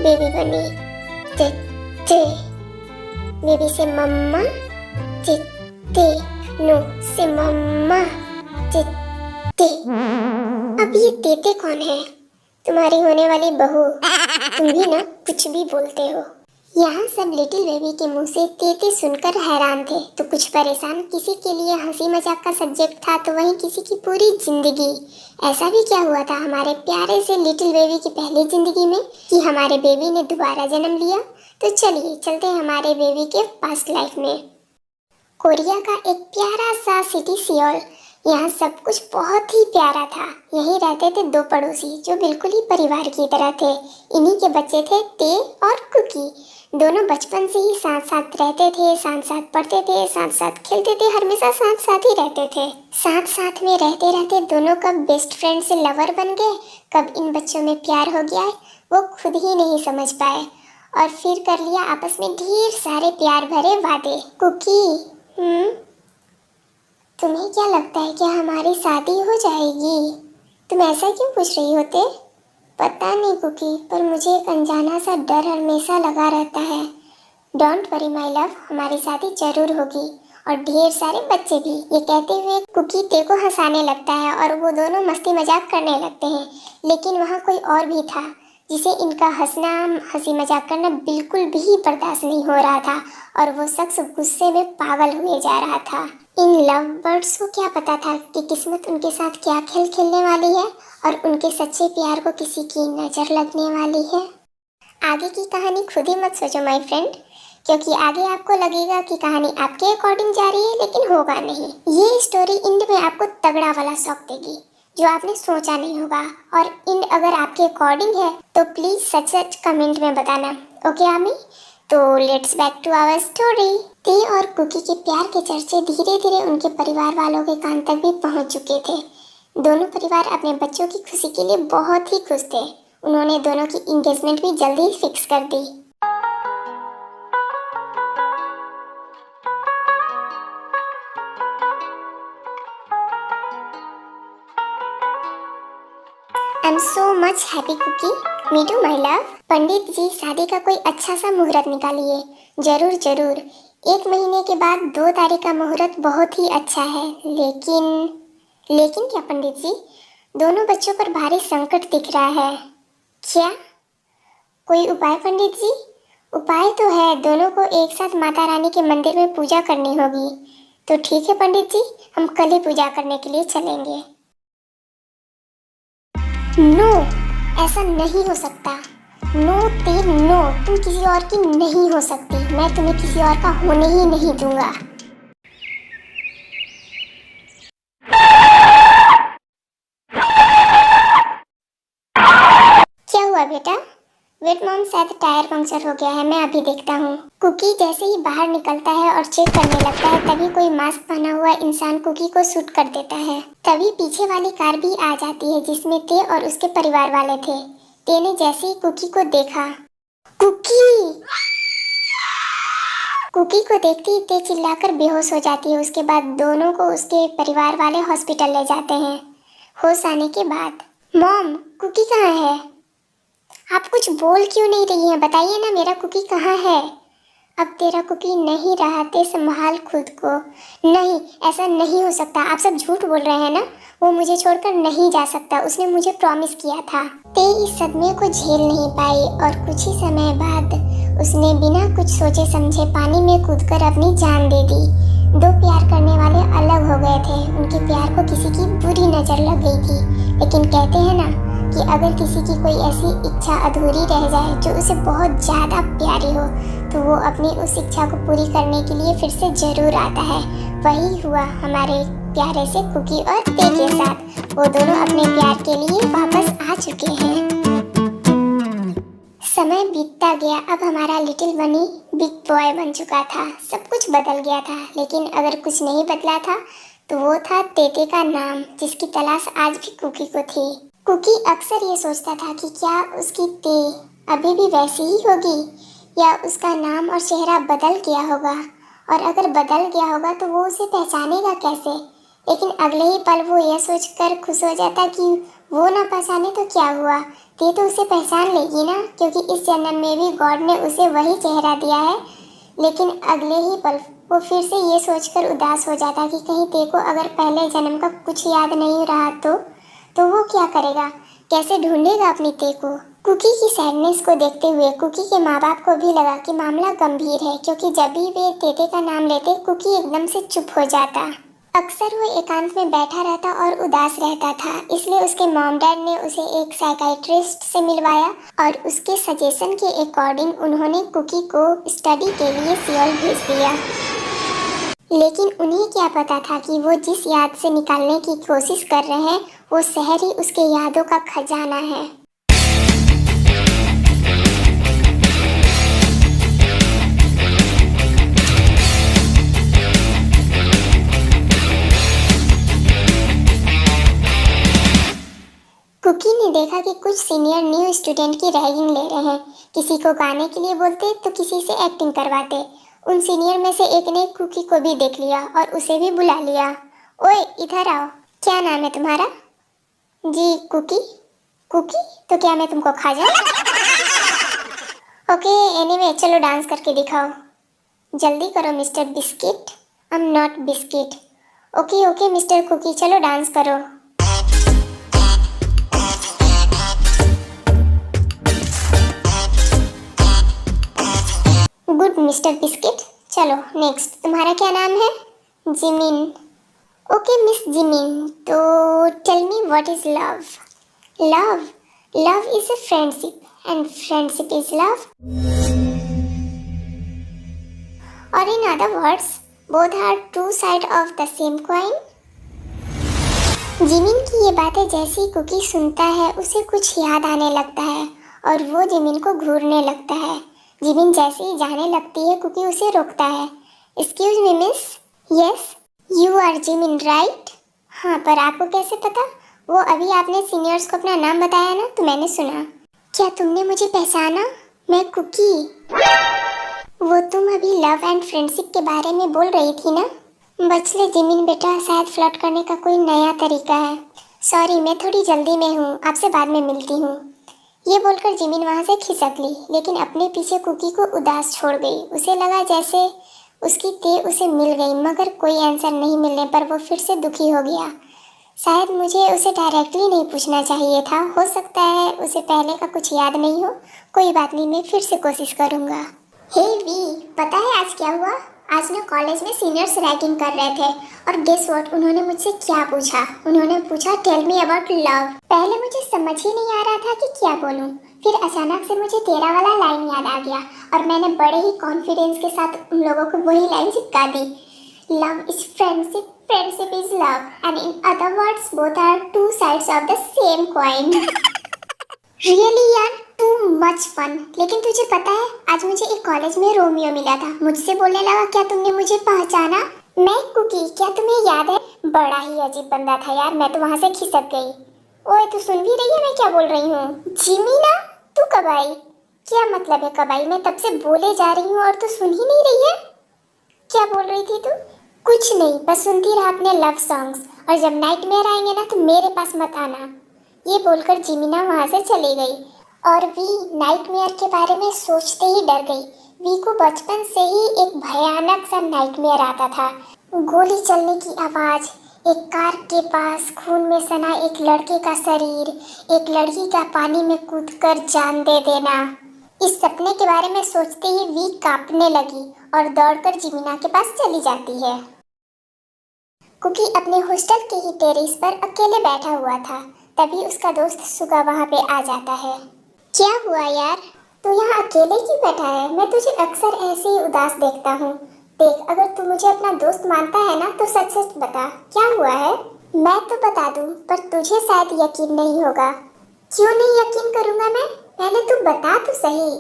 Baby बनी। ते ते बेबी से मम्मा, ते ते नो से मम्मा, ते ते। अब ये तेते कौन है? तुम्हारी होने वाली बहू। तुम भी ना कुछ भी बोलते हो। यहाँ सब लिटिल बेबी के मुंह से तेते सुनकर हैरान थे तो कुछ परेशान। किसी के लिए हंसी मजाक का सब्जेक्ट था तो वहीं किसी की पूरी जिंदगी। ऐसा भी क्या हुआ था हमारे प्यारे से लिटिल बेबी की पहली जिंदगी में कि हमारे बेबी ने दोबारा जन्म लिया? तो चलिए चलते हैं हमारे बेबी के पास्ट लाइफ में। कोरिया का एक प्यारा सा सिटी सियोल। यहाँ सब कुछ बहुत ही प्यारा था। यहीं रहते थे दो पड़ोसी जो बिल्कुल ही परिवार की तरह थे। इन्हीं के बच्चे थे ते और कुकी। दोनों बचपन से ही साथ साथ रहते थे, साथ साथ पढ़ते थे, साथ साथ खेलते थे, हमेशा साथ साथ ही रहते थे। साथ साथ में रहते रहते दोनों कब बेस्ट फ्रेंड से लवर बन गए, कब इन बच्चों में प्यार हो गया वो खुद ही नहीं समझ पाए। और फिर कर लिया आपस में ढेर सारे प्यार भरे वादे। कुकी, तुम्हें क्या लगता है कि हमारी शादी हो जाएगी? तुम ऐसा क्यों पूछ रही होते? पता नहीं कुकी, पर मुझे एक अनजाना सा डर हमेशा लगा रहता है। डोंट वरी माय लव, हमारी शादी जरूर होगी और ढेर सारे बच्चे भी। ये कहते हुए कुकी ते को हंसाने लगता है और वो दोनों मस्ती मजाक करने लगते हैं। लेकिन वहाँ कोई और भी था जिसे इनका हंसना हंसी मजाक करना बिल्कुल भी बर्दाश्त नहीं हो रहा था और वो शख्स गुस्से में पागल हुए जा रहा था। इन लव बर्ड्स को क्या पता था कि किस्मत उनके साथ क्या खेल खेलने वाली है और उनके सच्चे प्यार को किसी की नजर लगने वाली है। आगे की कहानी खुद ही मत सोचो माय फ्रेंड, क्योंकि आगे आपको लगेगा कि कहानी आपके अकॉर्डिंग जा रही है लेकिन होगा नहीं। ये स्टोरी इंड में आपको तगड़ा वाला शॉक देगी जो आपने सोचा नहीं होगा। और इंड अगर आपके अकॉर्डिंग है तो प्लीज सच सच कमेंट में बताना। ओके आमी, तो let's back to our story. ते और कुकी के प्यार के चर्चे धीरे धीरे उनके परिवार वालों के कान तक भी पहुंच चुके थे। दोनों परिवार अपने बच्चों की खुशी के लिए बहुत ही खुश थे। उन्होंने दोनों की एंगेजमेंट भी जल्दी ही फिक्स कर दी। I am so much happy cookie. Me too my love. Pandit ji शादी का कोई अच्छा सा मुहूर्त निकालिए। जरूर जरूर। 1 महीने के बाद 2 तारीख का मुहूर्त बहुत ही अच्छा है। लेकिन क्या पंडित जी? दोनों बच्चों पर भारी संकट दिख रहा है। क्या कोई उपाय पंडित जी? उपाय तो है, दोनों को एक साथ माता रानी के मंदिर में पूजा करनी होगी। तो ठीक है पंडित जी, हम कल ही पूजा करने के लिए चलेंगे। नो, ऐसा नहीं हो सकता। नो ते नो, तुम किसी और की नहीं हो सकती। मैं तुम्हें किसी और का होने ही नहीं दूंगा। क्या हुआ बेटा? वेट मॉम, शायद टायर पंक्चर हो गया है, मैं अभी देखता हूँ। कुकी जैसे ही बाहर निकलता है और चेक करने लगता है तभी कोई मास्क पहना हुआ इंसान कुकी को शूट कर देता है। तभी पीछे वाली कार भी आ जाती है जिसमें ते और उसके परिवार वाले थे। ते ने जैसे ही कुकी को देखा, कुकी कुकी को देखते ही ते चिल्लाकर बेहोश हो जाती है। उसके बाद दोनों को उसके परिवार वाले हॉस्पिटल ले जाते हैं। होश आने के बाद, मॉम कुकी कहाँ है? आप कुछ बोल क्यों नहीं रही हैं? बताइए ना, मेरा कुकी कहाँ है? अब तेरा कुकी नहीं रहा, ते संभाल खुद को। नहीं, ऐसा नहीं हो सकता, आप सब झूठ बोल रहे हैं ना। वो मुझे छोड़कर नहीं जा सकता, उसने मुझे प्रॉमिस किया था। ते इस सदमे को झेल नहीं पाई और कुछ ही समय बाद उसने बिना कुछ सोचे समझे पानी में कूदकर अपनी जान दे दी। दो प्यार करने वाले अलग हो गए थे। उनके प्यार को किसी की बुरी नजर लग गई थी। लेकिन कहते हैं ना कि अगर किसी की कोई ऐसी इच्छा अधूरी रह जाए जो उसे बहुत ज़्यादा प्यारी हो तो वो अपनी उस इच्छा को पूरी करने के लिए फिर से जरूर आता है। वही हुआ हमारे प्यारे से कुकी और ते के साथ। वो दोनों अपने प्यार के लिए वापस आ चुके हैं। समय बीतता गया। अब हमारा लिटिल बनी बिग बॉय बन चुका था। सब कुछ बदल गया था, लेकिन अगर कुछ नहीं बदला था तो वो था तेते का नाम, जिसकी तलाश आज भी कुकी को थी। कुकी अक्सर ये सोचता था कि क्या उसकी ते अभी भी वैसी ही होगी या उसका नाम और चेहरा बदल गया होगा, और अगर बदल गया होगा तो वो उसे पहचानेगा कैसे। लेकिन अगले ही पल वो यह सोचकर खुश हो जाता कि वो ना पहचाने तो क्या हुआ, ते तो उसे पहचान लेगी ना, क्योंकि इस जन्म में भी गॉड ने उसे वही चेहरा दिया है। लेकिन अगले ही पल वो फिर से ये सोचकर उदास हो जाता कि कहीं ते को अगर पहले जन्म का कुछ याद नहीं रहा तो वो क्या करेगा, कैसे ढूंढेगा अपनी ते को। कुकी की सैडनेस को देखते हुए कुकी के माँ बाप को भी लगा कि मामला गंभीर है, क्योंकि जब भी वे तेते का नाम लेते कुकी एकदम से चुप हो जाता। अक्सर वो एकांत में बैठा रहता और उदास रहता था, इसलिए उसके मॉम डैड ने उसे एक साइकाइट्रिस्ट से मिलवाया और उसके सजेशन के अकॉर्डिंग उन्होंने कुकी को स्टडी के लिए सियोल भेज दिया। लेकिन उन्हें क्या पता था कि वो जिस याद से निकालने की कोशिश कर रहे हैं वो शहर ही उसके यादों का खजाना है। कुकी ने देखा कि कुछ सीनियर न्यू स्टूडेंट की रैगिंग ले रहे हैं, किसी को गाने के लिए बोलते तो किसी से एक्टिंग करवाते। उन सीनियर में से एक ने कुकी को भी देख लिया और उसे भी बुला लिया। ओए इधर आओ, क्या नाम है तुम्हारा? जी कुकी। कुकी? तो क्या मैं तुमको खा जाऊं? ओके एनीवे चलो डांस करके दिखाओ। जल्दी करो mister biscuit. I am not biscuit. Okay okay mister cookie चलो डांस करो। Good mister biscuit. चलो नेक्स्ट, तुम्हारा क्या नाम है? जिमिन। ओके मिस जिमिन, तो tell me what is love? Love? Love is a friendship and friendship is love. और in other words both are two side of the same coin. Jimin की ये बातें जैसी कुकी सुनता है उसे कुछ याद आने लगता है और वो जिमिन को घूरने लगता है। जिमिन जैसे ही जाने लगती है कुकी उसे रोकता है। Excuse me miss. Yes you are Jimin right. हाँ पर आपको कैसे पता? वो अभी आपने सीनियर्स को अपना नाम बताया ना तो मैंने सुना। क्या तुमने मुझे पहचाना? मैं कुकी। वो तुम अभी लव एंड फ्रेंडशिप के बारे में बोल रही थी ना? बचले जिमिन बेटा, शायद फ्लर्ट करने का कोई नया तरीका है। सॉरी मैं थोड़ी जल्दी में हूँ, आपसे बाद में मिलती हूँ। ये बोलकर जिमिन वहाँ से खिसक ली, लेकिन अपने पीछे कुकी को उदास छोड़ गई। उसे लगा जैसे उसकी ते उसे मिल गई, मगर कोई आंसर नहीं मिलने पर वो फिर से दुखी हो गया। शायद मुझे उसे डायरेक्टली नहीं पूछना चाहिए था, हो सकता है उसे पहले का कुछ याद नहीं हो। कोई बात नहीं, मैं फिर से कोशिश करूँगा। हे वी, पता है आज क्या हुआ? आज ना कॉलेज में सीनियर्स रैगिंग कर रहे थे और गेस व्हाट, उन्होंने मुझसे क्या पूछा? उन्होंने पूछा टेल मी अबाउट लव। पहले मुझे समझ ही नहीं आ रहा था कि क्या बोलूं, फिर अचानक से मुझे तेरा वाला लाइन याद आ गया और मैंने बड़े ही कॉन्फिडेंस के साथ उन लोगों को वही लाइन चिपका दी। Love is friendship, friendship is love and in other words both are two sides of the same coin. Really यार टू मच फन। लेकिन तुझे पता है आज मुझे एक कॉलेज में रोमियो मिला था, मुझसे बोलने लगा क्या तुमने मुझे पहचाना? मैं कुकी, क्या तुम्हें याद है? बड़ा ही अजीब बंदा था यार, मैं तो वहाँ से खिसक गई। ओए तू सुन भी रही है मैं क्या बोल रही हूँ? जिमीना तू कब आई? क्या मतलब है कब आई? मैं तब से बोले जा रही हूँ और तू सुन ही नहीं रही है। क्या बोल रही थी तू? कुछ नहीं, बस सुनती रहा अपने लव सॉन्ग्स, और जब नाइटमेयर आएंगे ना तो मेरे पास मत आना। ये बोलकर जिमिना वहाँ से चली गई और वी नाइटमेयर के बारे में सोचते ही डर गई। वी को बचपन से ही एक भयानक सा नाइटमेयर आता था। गोली चलने की आवाज़, एक कार के पास खून में सना एक लड़के का शरीर, एक लड़की का पानी में कूदकर जान दे देना। इस सपने के बारे में सोचते ही वी कांपने लगी और दौड़कर जिमिना के पास चली जाती है। कुकी अपने हॉस्टल के ही टेरेस पर अकेले बैठा हुआ था, तभी उसका दोस्त सुगा वहाँ पे आ जाता है। क्या हुआ यार, तू यहाँ अकेले क्यों बैठा है? मैं तुझे अक्सर ऐसे ही उदास देखता हूँ। देख, अगर तू मुझे अपना दोस्त मानता है ना तो सच सच बता, क्या हुआ है? मैं तो बता दूँ पर तुझे शायद यकीन नहीं होगा। क्यों नहीं यकीन करूँगा मैं? पहले तू बता तो सही।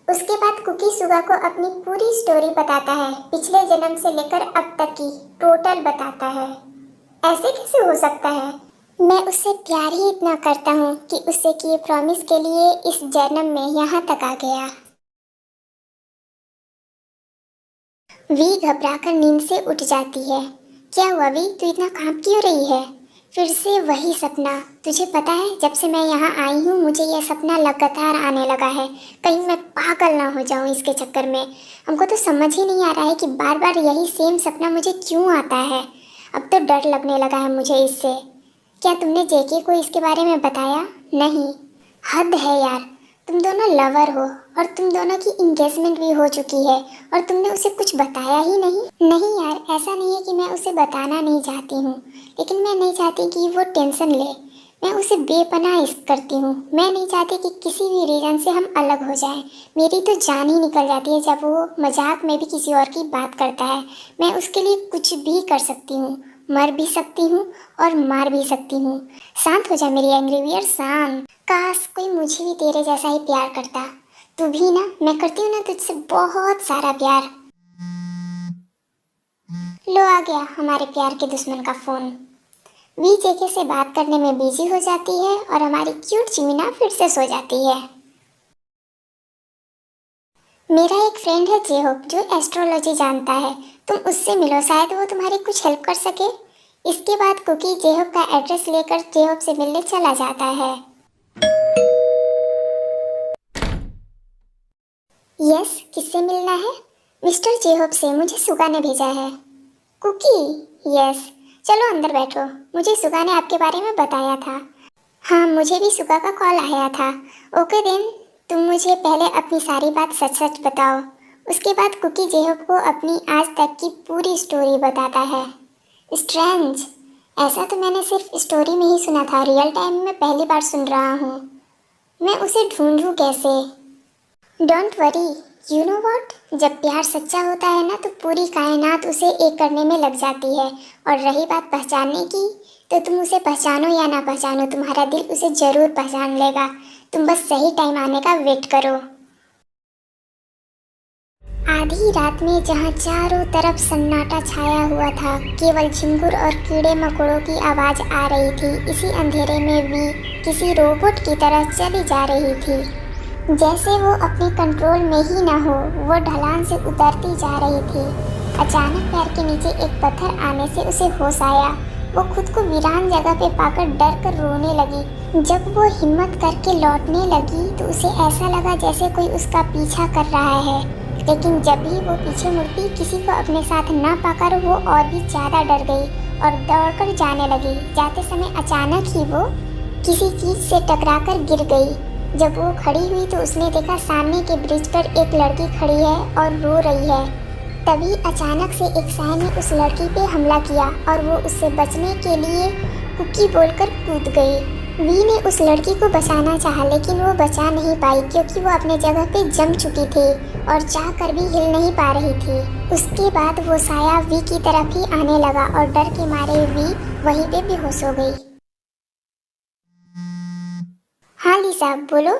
उसके बाद कुकी सुगा को अपनी पूरी स्टोरी बताता है, पिछले जन्म से लेकर अब तक की टोटल बताता है। ऐसे कैसे हो सकता है? मैं उससे प्यार ही इतना करता हूँ कि उससे किए प्रॉमिस के लिए इस जन्म में यहाँ तक आ गया। वी घबराकर नींद से उठ जाती है। क्या हुआ वी, तू इतना कांप क्यों रही है? फिर से वही सपना। तुझे पता है, जब से मैं यहाँ आई हूँ मुझे यह सपना लगातार आने लगा है। कहीं मैं पागल ना हो जाऊँ इसके चक्कर में। हमको तो समझ ही नहीं आ रहा है कि बार बार यही सेम सपना मुझे क्यों आता है। अब तो डर लगने लगा है मुझे इससे। क्या तुमने जेके को इसके बारे में बताया? नहीं। हद है यार, तुम दोनों लवर हो और तुम दोनों की इंगेजमेंट भी हो चुकी है और तुमने उसे कुछ बताया ही नहीं। नहीं यार, ऐसा नहीं है कि मैं उसे बताना नहीं चाहती हूँ, लेकिन मैं नहीं चाहती कि वो टेंशन ले। मैं उसे बेपनाह इश्क करती हूँ। मैं नहीं चाहती कि किसी भी रीज़न से हम अलग हो जाएं। मेरी तो जान ही निकल जाती है जब वो मजाक में भी किसी और की बात करता है। मैं उसके लिए कुछ भी कर सकती हूँ, मर भी सकती हूँ और मार भी सकती हूँ। शांत हो जा मेरी एंग्री बियर, शांत। काश कोई मुझे भी तेरे जैसा ही प्यार करता। तू भी ना, मैं करती हूँ ना तुझसे बहुत सारा प्यार। लो आ गया हमारे प्यार के दुश्मन का फोन। वी जेके से बात करने में बिजी हो जाती है और हमारी क्यूट चिमिना फिर से सो जाती है। मेरा एक फ्रेंड है जेहोप जो एस्ट्रोलॉजी जानता है। तुम उससे मिलो, शायद वो तुम्हारी कुछ हेल्प कर सके। इसके बाद कुकी जेहोप का एड्रेस लेकर जेहोप से मिलने चला जाता है। यस, किससे मिलना है? मिस्टर जेहोप से, मुझे सुगा ने भेजा है। कुकी? यस। चलो अंदर बैठो, मुझे सुगा ने आपके बारे में बताया था। हाँ, मुझे भी सुगा का कॉल आया था। ओके देन, तुम मुझे पहले अपनी सारी बात सच सच बताओ। उसके बाद कुकी जेहोप को अपनी आज तक की पूरी स्टोरी बताता है। स्ट्रेंज, ऐसा तो मैंने सिर्फ स्टोरी में ही सुना था, रियल टाइम में पहली बार सुन रहा हूँ। मैं उसे ढूंढूं कैसे? Don't worry, you know what, जब प्यार सच्चा होता है ना तो पूरी कायनात उसे एक करने में लग जाती है। और रही बात पहचानने की, तो तुम उसे पहचानो या ना पहचानो, तुम्हारा दिल उसे जरूर पहचान लेगा। तुम बस सही टाइम आने का वेट करो। आधी रात में जहाँ चारों तरफ सन्नाटा छाया हुआ था, केवल झिंगुर और कीड़े मकोड़ों की आवाज़ आ रही थी। इसी अंधेरे में भी किसी रोबोट की तरह चली जा रही थी, जैसे वो अपने कंट्रोल में ही ना हो। वो ढलान से उतरती जा रही थी। अचानक पैर के नीचे एक पत्थर आने से उसे होश आया। वो खुद को वीरान जगह पे पाकर डर कर रोने लगी। जब वो हिम्मत करके लौटने लगी तो उसे ऐसा लगा जैसे कोई उसका पीछा कर रहा है। लेकिन जब भी वो पीछे मुड़ती, किसी को अपने साथ ना पाकर वो और भी ज़्यादा डर गई और दौड़कर जाने लगी। जाते समय अचानक ही वो किसी चीज़ से टकराकर गिर गई। जब वो खड़ी हुई तो उसने देखा सामने के ब्रिज पर एक लड़की खड़ी है और रो रही है। तभी अचानक से एक साय ने उस लड़की पे हमला किया और वो उससे बचने के लिए कुकी बोलकर कूद गई। वी ने उस लड़की को बचाना चाहा, लेकिन वो बचा नहीं पाई क्योंकि वो अपने जगह पे जम चुकी थी और चाह कर भी हिल नहीं पा रही थी। उसके बाद वो साया वी की तरफ ही आने लगा और डर के मारे वी वहीं पे बेहोश हो गई। हाँ लीसा, बोलो।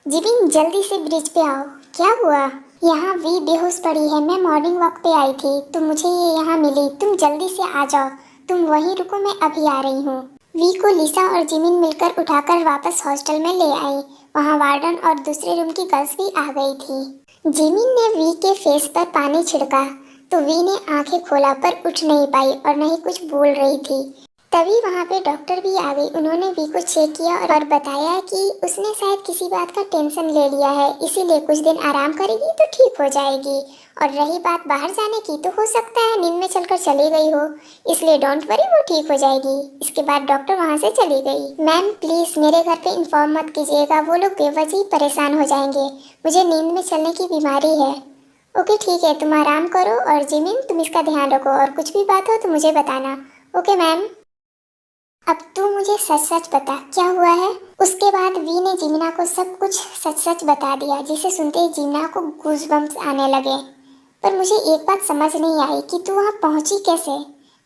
जिबिन, जल्दी से ब्रिज पे आओ। क्या हुआ? यहाँ वी बेहोश पड़ी है। मैं मॉर्निंग वॉक पे आई थी तो मुझे ये यहाँ मिली। तुम जल्दी से आ जाओ। तुम वहीं रुको, मैं अभी आ रही हूँ। वी को लीसा और जिमिन मिलकर उठाकर वापस हॉस्टल में ले आई। वहाँ वार्डन और दूसरे रूम की गर्ल्स भी आ गई थी। जिमिन ने वी के फेस पर पानी छिड़का तो वी ने आंखें खोला पर उठ नहीं पाई और न ही कुछ बोल रही थी। तभी वहाँ पे डॉक्टर भी आ गई। उन्होंने वी को चेक किया और बताया कि उसने शायद किसी बात का टेंशन ले लिया है, इसीलिए कुछ दिन आराम करेगी तो ठीक हो जाएगी। और रही बात बाहर जाने की, तो हो सकता है नींद में चलकर चली गई हो, इसलिए डोंट वरी, वो ठीक हो जाएगी। इसके बाद डॉक्टर वहाँ से चली गई। मैम प्लीज़ मेरे घर पे इन्फॉर्म मत कीजिएगा, वो लोग बेवजह ही परेशान हो जाएंगे। मुझे नींद में चलने की बीमारी है। ओके ठीक है, तुम आराम करो और जिमिन तुम इसका ध्यान रखो और कुछ भी बात हो तो मुझे बताना। Okay ma'am. अब तू मुझे सच सच बता, क्या हुआ है? उसके बाद वी ने जिमिना को सब कुछ सच सच बता दिया, जिसे सुनते ही जिमिना को गूज़बम्प्स आने लगे। पर मुझे एक बात समझ नहीं आई कि तू वहाँ पहुँची कैसे?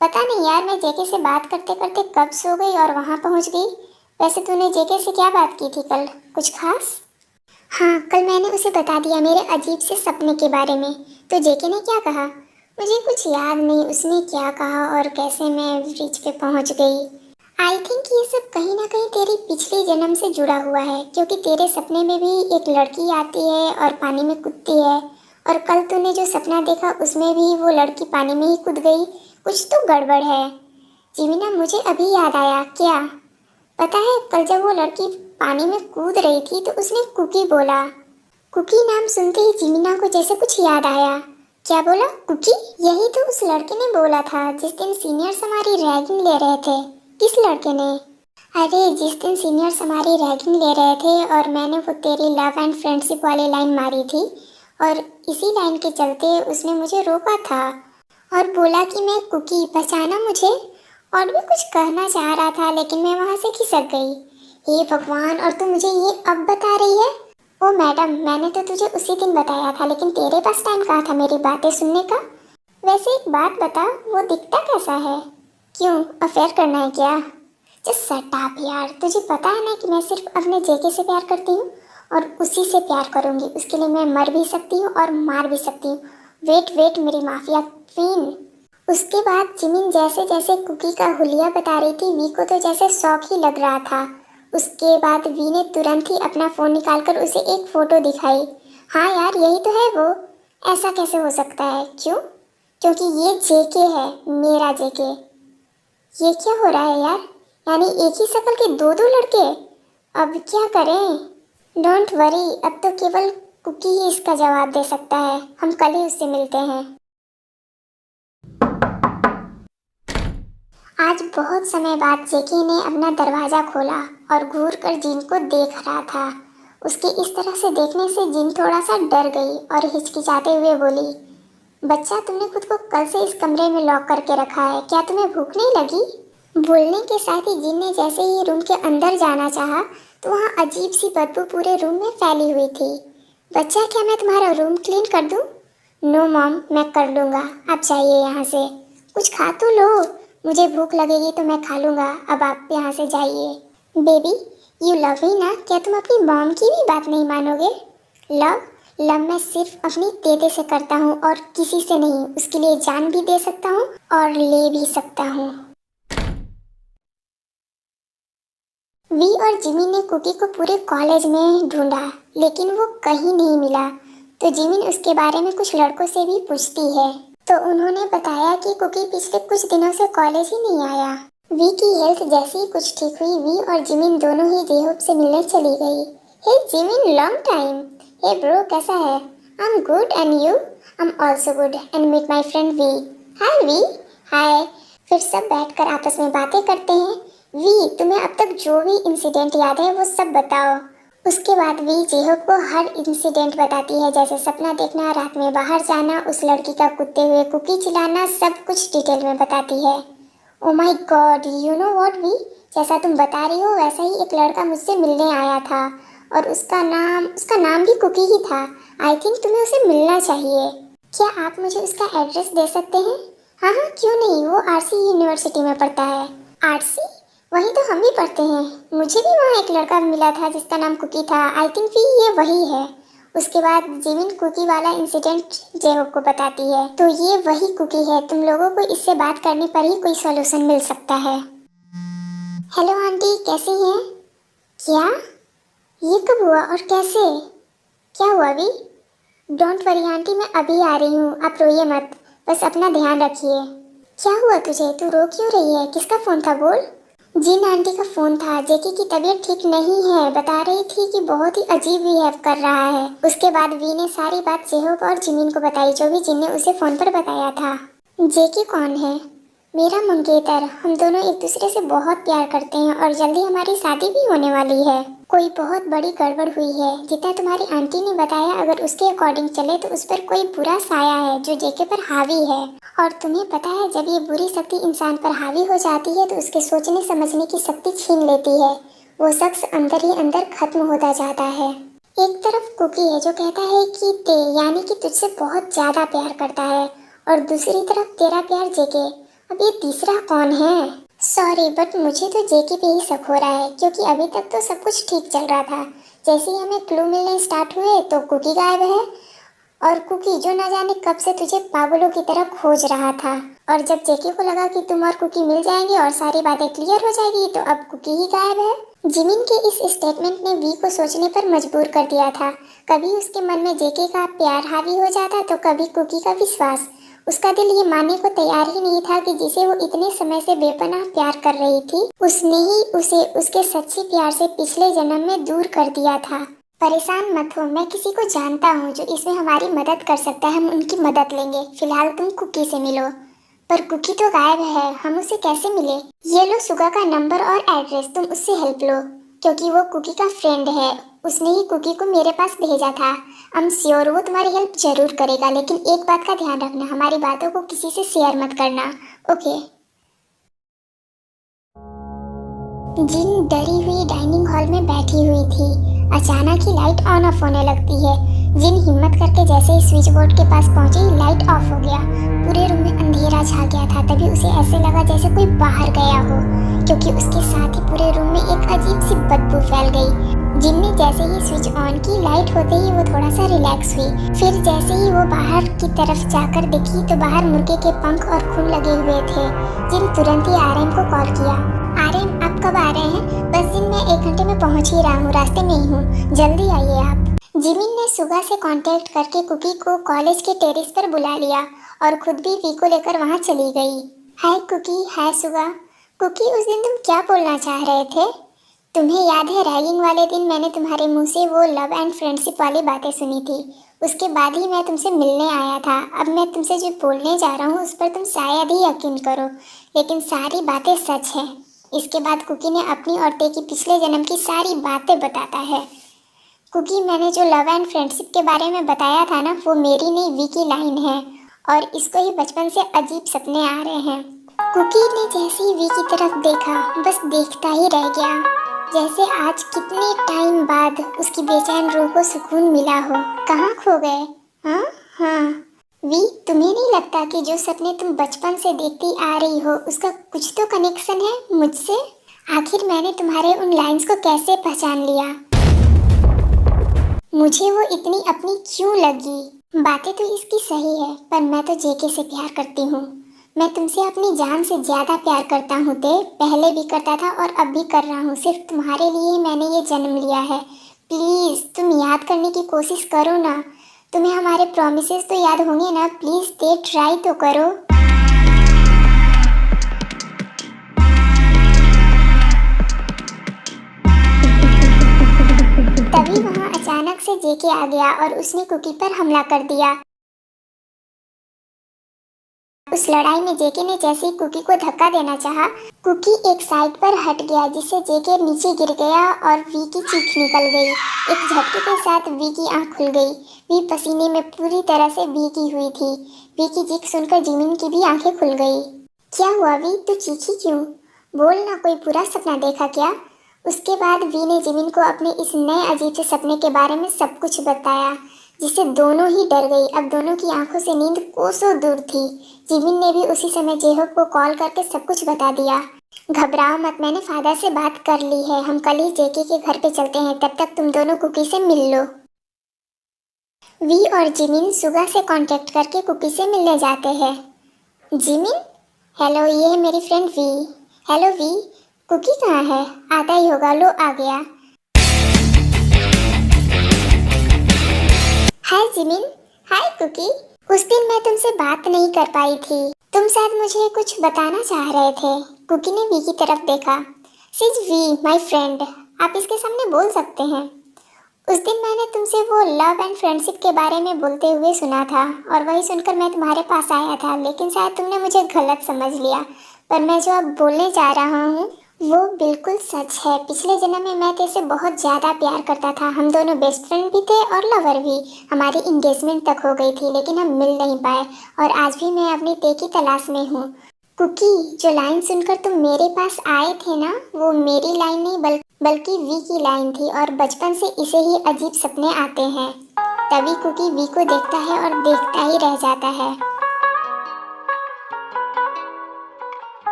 पता नहीं यार, मैं जेके से बात करते करते कब सो गई और वहाँ पहुँच गई। वैसे तूने जेके से क्या बात की थी कल, कुछ खास? हाँ, कल मैंने उसे बता दिया मेरे अजीब से सपने के बारे में। तो जेके ने क्या कहा? मुझे कुछ याद नहीं उसने क्या कहा और कैसे मैं ब्रिज पे पहुँच गई। आई थिंक ये सब कहीं ना कहीं तेरी पिछले जन्म से जुड़ा हुआ है, क्योंकि तेरे सपने में भी एक लड़की आती है और पानी में कूदती है, और कल तूने जो सपना देखा उसमें भी वो लड़की पानी में ही कूद गई। कुछ तो गड़बड़ है। जिमिना, मुझे अभी याद आया। क्या? पता है, कल जब वो लड़की पानी में कूद रही थी तो उसने कुकी बोला। कुकी नाम सुनते ही जिमिना को जैसे कुछ याद आया। क्या बोला? कुकी? यही तो उस लड़के ने बोला था जिस दिन सीनियर्स हमारी रैगिंग ले रहे थे। किस लड़के ने? अरे, जिस दिन सीनियर्स हमारी रैगिंग ले रहे थे और मैंने वो तेरी लव एंड फ्रेंडशिप वाली लाइन मारी थी, और इसी लाइन के चलते उसने मुझे रोका था और बोला कि मैं कुकी, पहचाना मुझे? और भी कुछ कहना चाह रहा था लेकिन मैं वहाँ से खिसक गई। हे भगवान, और तू मुझे ये अब बता रही है? ओ मैडम, मैंने तो तुझे उसी दिन बताया था, लेकिन तेरे पास टाइम कहाँ था मेरी बातें सुनने का? वैसे एक बात बता, वो दिखता कैसा है? क्यों, अफेयर करना है क्या? जस्ट शट अप यार, तुझे पता है ना कि मैं सिर्फ अपने जेके से प्यार करती हूँ और उसी से प्यार करूँगी। उसके लिए मैं मर भी सकती हूँ और मार भी सकती हूँ। वेट वेट मेरी माफिया क्वीन। उसके बाद जिमिन जैसे जैसे कुकी का हुलिया बता रही थी, वी को तो जैसे शौक ही लग रहा था। उसके बाद वी ने तुरंत ही अपना फ़ोन निकालकर उसे एक फ़ोटो दिखाई। हाँ यार, यही तो है वो। ऐसा कैसे हो सकता है? क्यों? क्योंकि ये जेके है, मेरा जेके। ये क्या हो रहा है यार? यानी एक ही शक्ल के दो दो लड़के? अब क्या करें? डोंट वरी, अब तो केवल कुकी ही इसका जवाब दे सकता है। हम कल ही उससे मिलते हैं। आज बहुत समय बाद जेकी ने अपना दरवाज़ा खोला और घूर कर जिन को देख रहा था। उसके इस तरह से देखने से जिन थोड़ा सा डर गई और हिचकिचाते हुए बोली, बच्चा, तुमने खुद को कल से इस कमरे में लॉक करके रखा है, क्या तुम्हें भूख नहीं लगी? बोलने के साथ ही जिन ने जैसे ही रूम के अंदर जाना चाहा तो वहाँ अजीब सी बदबू पूरे रूम में फैली हुई थी। बच्चा, क्या मैं तुम्हारा रूम क्लीन कर दूँ? नो मॉम, मैं कर लूँगा, आप जाइए यहाँ से। कुछ खा तो लो। मुझे भूख लगेगी तो मैं खा लूँगा, अब आप यहाँ से जाइए। बेबी, यू लव मी ना? क्या तुम अपनी मॉम की भी बात नहीं मानोगे? लव? लव मैं सिर्फ अपनी तेते से करता हूँ और किसी से नहीं। उसके लिए जान भी दे सकता हूँ और ले भी सकता हूँ। वी और जिमी ने कुकी को पूरे कॉलेज में ढूंढा लेकिन वो कहीं नहीं मिला। तो जिमिन उसके बारे में कुछ लड़कों से भी पूछती है तो उन्होंने बताया कि कुकी पिछले कुछ दिनों से कॉलेज ही नहीं आया। वी की हेल्थ जैसे ही कुछ ठीक हुई, वी और जिमिन दोनों ही जेहोब से मिलने चली गई। Hey Jimin, long time. Hey bro, कैसा है? I am good and you? I am also good and meet my friend V. Hi V. Hi. फिर सब बैठकर आपस में बातें करते हैं। वी, तुम्हें अब तक जो भी इंसिडेंट याद है वो सब बताओ। उसके बाद वी जेहोब को हर इंसिडेंट बताती है, जैसे सपना देखना, रात में बाहर जाना, उस लड़की का कुत्ते हुए कुकी चिल्लाना, सब कुछ डिटेल में बताती है। Oh my god, you know what V, जैसा तुम बता रही हो वैसा ही एक लड़का मुझसे मिलने आया था और उसका नाम भी कुकी ही था। आई थिंक तुम्हें उसे मिलना चाहिए। क्या आप मुझे उसका एड्रेस दे सकते हैं? हाँ हाँ, क्यों नहीं, वो आरसी यूनिवर्सिटी में पढ़ता है। आरसी? वहीं तो हम भी पढ़ते हैं। मुझे भी वहाँ एक लड़का मिला था जिसका नाम कुकी था। आई थिंक भी ये वही है। उसके बाद जिमिन कुकी वाला इंसिडेंट जेहोब को बताती है। तो ये वही कुकी है। तुम लोगों को इससे बात करने पर ही कोई सॉल्यूशन मिल सकता है। हेलो आंटी, कैसी हैं? क्या? ये कब हुआ और कैसे? क्या हुआ अभी? डोंट वरी आंटी, मैं अभी आ रही हूँ, आप रोइए मत, बस अपना ध्यान रखिए। क्या हुआ तुझे? तू रो क्यों रही है? किसका फ़ोन था बोल? जिन आंटी का फ़ोन था। जेकी की तबीयत ठीक नहीं है, बता रही थी कि बहुत ही अजीब बिहेव कर रहा है। उसके बाद वी ने सारी बात जेहोब और जिमिन को बताई, जो भी जिन ने उसे फ़ोन पर बताया था। जेकी कौन है? मेरा मंगेतर। हम दोनों एक दूसरे से बहुत प्यार करते हैं और जल्दी हमारी शादी भी होने वाली है। कोई बहुत बड़ी गड़बड़ हुई है, जितना तुम्हारी आंटी ने बताया, अगर उसके अकॉर्डिंग चले तो उस पर कोई बुरा साया है जो जेके पर हावी है। और तुम्हें पता है, जब ये बुरी शक्ति इंसान पर हावी हो जाती है तो उसके सोचने समझने की शक्ति छीन लेती है। वो शख्स अंदर ही अंदर खत्म होता जाता है। एक तरफ कुकी है जो कहता है कि ते यानी कि तुझसे बहुत ज़्यादा प्यार करता है, और दूसरी तरफ तेरा प्यार जेके। अब ये तीसरा कौन है? सॉरी, बट मुझे तो जेके पे ही शक हो रहा है, क्योंकि अभी तक तो सब कुछ ठीक चल रहा था। जैसे ही हमें क्लू मिलने स्टार्ट हुए तो कुकी गायब है, और कुकी जो न जाने कब से तुझे पागलों की तरह खोज रहा था। और जब जेके को लगा कि तुम और कुकी मिल जाएंगे और सारी बातें क्लियर हो जाएगी, तो अब कुकी ही गायब है। जिमिन के इस स्टेटमेंट ने वी को सोचने पर मजबूर कर दिया था। कभी उसके मन में जेके का प्यार हावी हो जाता तो कभी कुकी का विश्वास। उसका दिल ये मानने को तैयार ही नहीं था कि जिसे वो इतने समय से बेपनाह प्यार कर रही थी, उसने ही उसे उसके सच्चे प्यार से पिछले जन्म में दूर कर दिया था। परेशान मत हो, मैं किसी को जानता हूँ जो इसमें हमारी मदद कर सकता है, हम उनकी मदद लेंगे। फिलहाल तुम कुकी से मिलो। पर कुकी तो गायब है, हम उसे कैसे मिले? ये लो सुगा का नंबर और एड्रेस, तुम उससे हेल्प लो, क्योंकि वो कुकी का फ्रेंड है। उसने ही कुकी को मेरे पास भेजा था। आई एम श्योर वो तुम्हारी हेल्प जरूर करेगा, लेकिन एक बात का ध्यान रखना, हमारी बातों को किसी से शेयर मत करना, ओके? जिन डरी हुई डाइनिंग हॉल में बैठी हुई थी। अचानक ही लाइट ऑन ऑफ होने लगती है। जिन हिम्मत करके जैसे ही स्विच बोर्ड के पास पहुंची, लाइट ऑफ हो गया। पूरे रूम में अंधेरा छा गया था। तभी उसे ऐसे लगा जैसे कोई बाहर गया हो, क्योंकि उसके साथ ही पूरे रूम में एक अजीब सी बदबू फैल गई। जिन ने जैसे ही स्विच ऑन की, लाइट होते ही वो थोड़ा सा रिलैक्स हुई। फिर जैसे ही वो बाहर की तरफ जाकर देखी तो बाहर मुर्गे के पंख और खून लगे हुए थे। जिन तुरंत ही आरएम को कॉल किया। आरएम, आप कब आ रहे हैं? बस जिन, मैं 1 घंटे में पहुंच ही रहा हूँ, रास्ते में ही हूँ, जल्दी आइए आप। जिमिन ने सुगा से कांटेक्ट करके कुकी को कॉलेज के टेरेस पर बुला लिया और खुद भी वी को लेकर वहां चली गई। हाय कुकी, हाय सुगा। कुकी, उस दिन तुम क्या बोलना चाह रहे थे? तुम्हें याद है रैगिंग वाले दिन मैंने तुम्हारे मुंह से वो लव एंड फ्रेंडशिप वाली बातें सुनी थी। उसके बाद ही मैं तुमसे मिलने आया था। अब मैं तुमसे जो बोलने जा रहा हूँ उस पर तुम शायद ही यकीन करो, लेकिन सारी बातें सच हैं। इसके बाद कुकी ने अपनी और ते की पिछले जन्म की सारी बातें बताता है। कुकी, मैंने जो लव एंड फ्रेंडशिप के बारे में बताया था ना, वो मेरी नहीं वी की लाइन है, और इसको ही बचपन से अजीब सपने आ रहे हैं। कुकी ने जैसे ही वी की तरफ देखा, बस देखता ही रह गया, जैसे आज कितने टाइम बाद उसकी बेचैन रूह को सुकून मिला हो। कहाँ खो गए? हाँ हाँ वी, तुम्हें नहीं लगता कि जो सपने तुम बचपन से देखती आ रही हो उसका कुछ तो कनेक्शन है मुझसे? आखिर मैंने तुम्हारे उन लाइंस को कैसे पहचान लिया? मुझे वो इतनी अपनी क्यों लगी? बातें तो इसकी सही है, पर मैं तो जेके से प्यार करती हूँ। मैं तुमसे अपनी जान से ज्यादा प्यार करता हूँ ते, पहले भी करता था और अब भी कर रहा हूँ। सिर्फ तुम्हारे लिए ही मैंने ये जन्म लिया है। प्लीज तुम याद करने की कोशिश करो ना। तुम्हें हमारे प्रॉमिसेस तो याद होंगे ना? प्लीज ते, ट्राई तो करो। तभी वहाँ अचानक से जेके आ गया और उसने कुकी पर हमला कर दिया। उस लड़ाई में जेके ने जैसे ही कुकी को धक्का देना चाहा, कुकी एक साइड पर हट गया, जिससे जेके नीचे गिर गया और वी की चीख निकल गई। एक झटके के साथ वी की आंख खुल गई। वी पसीने में पूरी तरह से भीगी हुई थी। वी की चीख सुनकर जिमिन की भी आंखें खुल गई। क्या हुआ वी, तू चीखी क्यों? बोल ना, कोई बुरा सपना देखा क्या? उसके बाद वी ने जिमिन को अपने इस नए अजीब से सपने के बारे में सब कुछ बताया, जिससे दोनों ही डर गई। अब दोनों की आंखों से नींद कोसों दूर थी। जिमिन ने भी उसी समय जेहोक को कॉल करके सब कुछ बता दिया। घबराओ मत, मैंने फादर से बात कर ली है, हम कल ही जेके के घर पे चलते हैं, तब तक तुम दोनों कुकी से मिल लो। वी और जिमिन सुगा से कांटेक्ट करके कुकी से मिलने जाते हैं। जिमिन, हेलो, ये है मेरी friend V. Hello V, Kookie कहाँ है? आता ही होगा, लो आ गया। Hi Jimin. Hi Kookie. उस दिन मैं तुमसे बात नहीं कर पाई थी, तुम शायद मुझे कुछ बताना चाह रहे थे। कुकी ने वी की तरफ देखा। सिज वी, माय फ्रेंड, आप इसके सामने बोल सकते हैं। उस दिन मैंने तुमसे वो लव एंड फ्रेंडशिप के बारे में बोलते हुए सुना था, और वही सुनकर मैं तुम्हारे पास आया था, लेकिन शायद तुमने मुझे गलत समझ लिया। पर मैं जो अब बोलने जा रहा हूँ वो बिल्कुल सच है। पिछले जन्म में मैं तेरे से बहुत ज़्यादा प्यार करता था। हम दोनों बेस्ट फ्रेंड भी थे और लवर भी। हमारी इंगेजमेंट तक हो गई थी, लेकिन हम मिल नहीं पाए, और आज भी मैं अपनी ते की तलाश में हूँ। कुकी, जो लाइन सुनकर तुम मेरे पास आए थे ना, वो मेरी लाइन नहीं बल्कि वी की लाइन थी, और बचपन से इसे ही अजीब सपने आते हैं। तभी कुकी वी को देखता है और देखता ही रह जाता है।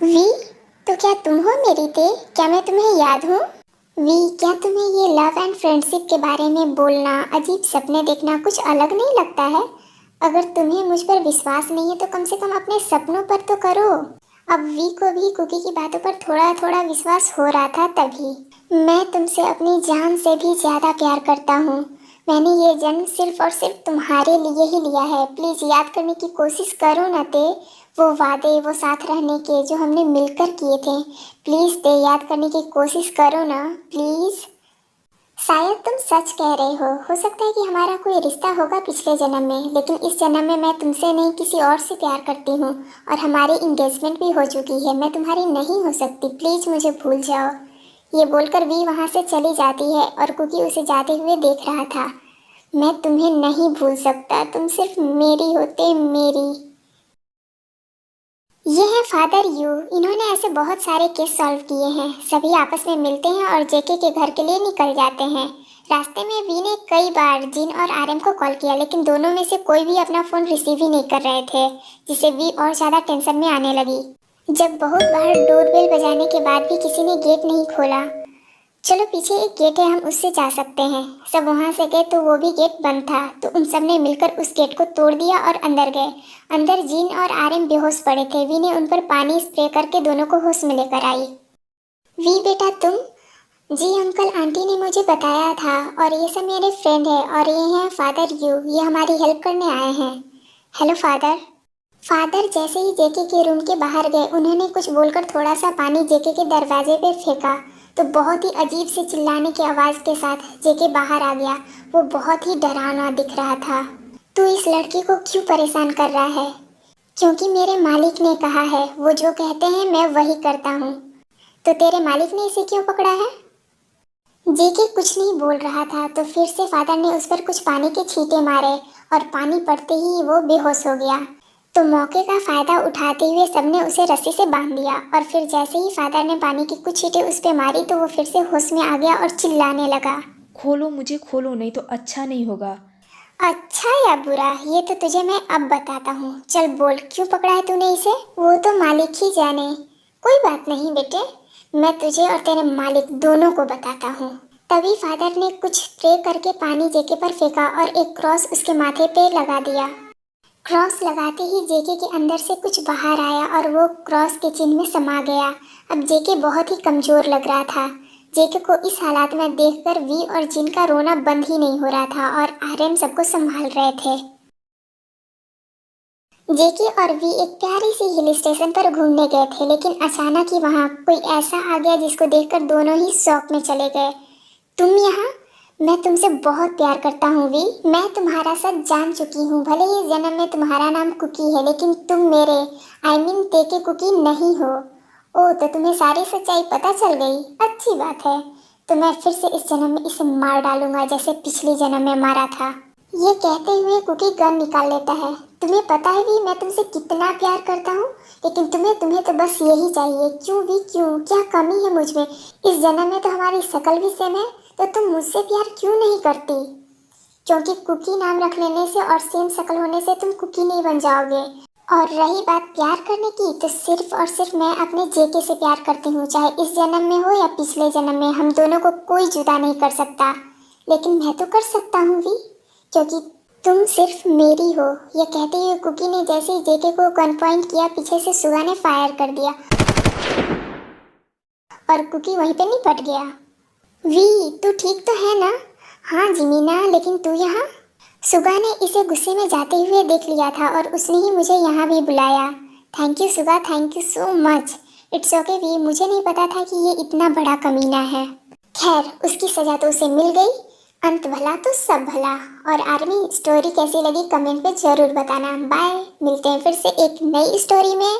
वी, तो क्या तुम हो मेरी ते? क्या मैं तुम्हें याद हूँ? वी, क्या तुम्हें ये लव एंड फ्रेंडशिप के बारे में बोलना, अजीब सपने देखना कुछ अलग नहीं लगता है? अगर तुम्हें मुझ पर विश्वास नहीं है तो कम से कम अपने सपनों पर तो करो। अब वी को भी कुकी की बातों पर थोड़ा थोड़ा विश्वास हो रहा था। तभी मैं तुमसे अपनी जान से भी ज्यादा प्यार करता हूँ। मैंने ये जन्म सिर्फ और सिर्फ तुम्हारे लिए ही लिया है। प्लीज़ याद करने की कोशिश करो ना ते, वो वादे, वो साथ रहने के जो हमने मिलकर किए थे। प्लीज़ ते, याद करने की कोशिश करो ना, प्लीज़। शायद तुम सच कह रहे हो सकता है कि हमारा कोई रिश्ता होगा पिछले जन्म में, लेकिन इस जन्म में मैं तुमसे नहीं किसी और से प्यार करती हूँ और हमारी इंगेजमेंट भी हो चुकी है। मैं तुम्हारी नहीं हो सकती, प्लीज़ मुझे भूल जाओ। ये बोलकर वी वहाँ से चली जाती है और कुकी उसे जाते हुए देख रहा था। मैं तुम्हें नहीं भूल सकता, तुम सिर्फ मेरी होते, मेरी। ये है फादर यू। इन्होंने ऐसे बहुत सारे केस सॉल्व किए हैं। सभी आपस में मिलते हैं और जेके के घर के लिए निकल जाते हैं। रास्ते में वी ने कई बार जिन और आरएम को कॉल किया, लेकिन दोनों में से कोई भी अपना फ़ोन रिसीव ही नहीं कर रहे थे, जिससे वी और ज़्यादा टेंशन में आने लगी। जब बहुत बार डोरबेल बजाने के बाद भी किसी ने गेट नहीं खोला। चलो पीछे एक गेट है, हम उससे जा सकते हैं। सब वहां से गए तो वो भी गेट बंद था, तो उन सब ने मिलकर उस गेट को तोड़ दिया और अंदर गए। अंदर जीन और आरएम बेहोश पड़े थे। वी ने उन पर पानी स्प्रे करके दोनों को होश में लेकर आई। वी बेटा तुम? जी अंकल, आंटी ने मुझे बताया था और ये सब मेरे फ्रेंड है और ये हैं फादर यू, ये हमारी हेल्प करने आए हैं। Hello father. फादर जैसे ही जेके के रूम के बाहर गए, उन्होंने कुछ बोलकर थोड़ा सा पानी जेके के दरवाजे पे फेंका, तो बहुत ही अजीब से चिल्लाने की आवाज़ के साथ जेके बाहर आ गया। वो बहुत ही डरावना दिख रहा था। तू इस लड़की को क्यों परेशान कर रहा है? क्योंकि मेरे मालिक ने कहा है, वो जो कहते हैं मैं वही करता हूँ। तो तेरे मालिक ने इसे क्यों पकड़ा है? जेके कुछ नहीं बोल रहा था, तो फिर से फादर ने उस पर कुछ पानी के छींटे मारे और पानी पड़ते ही वो बेहोश हो गया। तो मौके का फायदा उठाते हुए सबने उसे रस्सी से बांध दिया और फिर जैसे ही फादर ने पानी की कुछ छींटे उस पे मारी तो वो फिर से होश में आ गया और चिल्लाने लगा। खोलो, मुझे खोलो, नहीं तो अच्छा नहीं होगा। अच्छा या बुरा, ये तो तुझे मैं अब बताता हूँ। चल बोल, क्यों पकड़ा है तूने इसे? वो तो मालिक ही जाने। कोई बात नहीं बेटे, मैं तुझे और तेरे मालिक दोनों को बताता हूँ। तभी फादर ने कुछ स्प्रे करके पानी जेके पर फेंका और एक क्रॉस उसके माथे पे लगा दिया। क्रॉस लगाते ही जेके के अंदर से कुछ बाहर आया और वो क्रॉस के चिन्ह में समा गया। अब जेके बहुत ही कमजोर लग रहा था। जेके को इस हालात में देखकर वी और जिन का रोना बंद ही नहीं हो रहा था और आर्यन सबको संभाल रहे थे। जेके और वी एक प्यारी सी हिल स्टेशन पर घूमने गए थे, लेकिन अचानक ही वहाँ कोई ऐसा आ गया जिसको देखकर दोनों ही शॉक में चले गए। तुम यहाँ? मैं तुमसे बहुत प्यार करता हूँ वी। मैं तुम्हारा सच जान चुकी हूँ। भले ही जन्म में तुम्हारा नाम कुकी है, लेकिन तुम मेरे तेके कुकी नहीं हो। ओह, तो तुम्हें सारी सच्चाई पता चल गई। अच्छी बात है। तो मैं फिर से इस जन्म में इसे मार डालूंगा जैसे पिछले जन्म में मारा था। ये कहते हुए कुकी गन निकाल लेता है। तुम्हें पता है वी, मैं तुमसे कितना प्यार करता हूँ, लेकिन तुम्हें तुम्हें तो बस यही चाहिए। क्यों वी, क्यों? क्या कमी है मुझ में? इस जन्म में तो हमारी शक्ल भी सेम है, तो तुम मुझसे प्यार क्यों नहीं करती? क्योंकि कुकी नाम रख लेने से और सेम शक्ल होने से तुम कुकी नहीं बन जाओगे। और रही बात प्यार करने की, तो सिर्फ और सिर्फ मैं अपने जेके से प्यार करती हूँ, चाहे इस जन्म में हो या पिछले जन्म में। हम दोनों को कोई जुदा नहीं कर सकता, लेकिन मैं तो कर सकता हूँ वी, क्योंकि तुम सिर्फ मेरी हो। यह कहते हुए कुकी ने जैसे ही जेके को गन पॉइंट किया, पीछे से सुगा ने फायर कर दिया और कुकी वहीं पे निपट गया। वी, तू ठीक तो है ना? हाँ जिमीना, लेकिन तू यहाँ? सुगा ने इसे गुस्से में जाते हुए देख लिया था और उसने ही मुझे यहाँ भी बुलाया। Thank you Suga, thank you so much. It's okay V, मुझे नहीं पता था कि ये इतना बड़ा कमीना है। खैर, उसकी सजा तो उसे मिल गई। अंत भला तो सब भला। और आर्मी, स्टोरी कैसी लगी कमेंट पे जरूर बताना। बाय, मिलते हैं फिर से एक नई स्टोरी में।